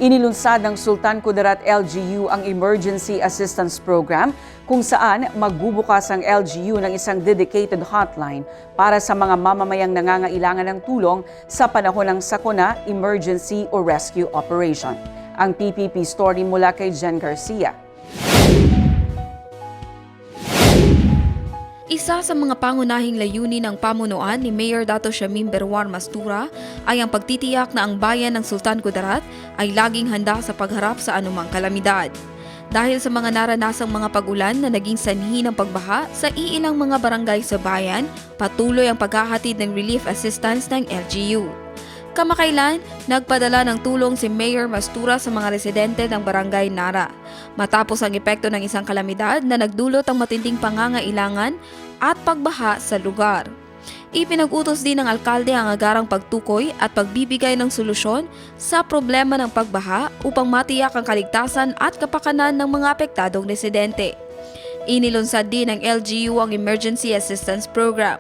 Inilunsad ng Sultan Kudarat LGU ang Emergency Assistance Program kung saan magbubukas ang LGU ng isang dedicated hotline para sa mga mamamayang nangangailangan ng tulong sa panahon ng sakuna, emergency o rescue operation. Ang PPP story mula kay Jen Garcia. Isa sa mga pangunahing layunin ng pamunuan ni Mayor Dato Shamim Berwar Mastura ay ang pagtitiyak na ang bayan ng Sultan Kudarat ay laging handa sa pagharap sa anumang kalamidad. Dahil sa mga naranasang mga pag-ulan na naging sanhi ng pagbaha sa iilang mga barangay sa bayan, patuloy ang paghahatid ng relief assistance ng LGU. Kamakailan, nagpadala ng tulong si Mayor Mastura sa mga residente ng Barangay Nara matapos ang epekto ng isang kalamidad na nagdulot ng matinding pangangailangan at pagbaha sa lugar. Ipinag-utos din ng alkalde ang agarang pagtukoy at pagbibigay ng solusyon sa problema ng pagbaha upang matiyak ang kaligtasan at kapakanan ng mga apektadong residente. Inilunsad din ng LGU ang Emergency Assistance Program,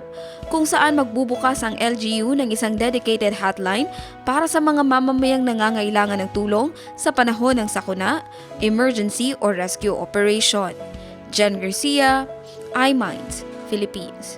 kung saan magbubukas ang LGU ng isang dedicated hotline para sa mga mamamayang nangangailangan ng tulong sa panahon ng sakuna, emergency o rescue operation. Jen Garcia, iMinds, Philippines.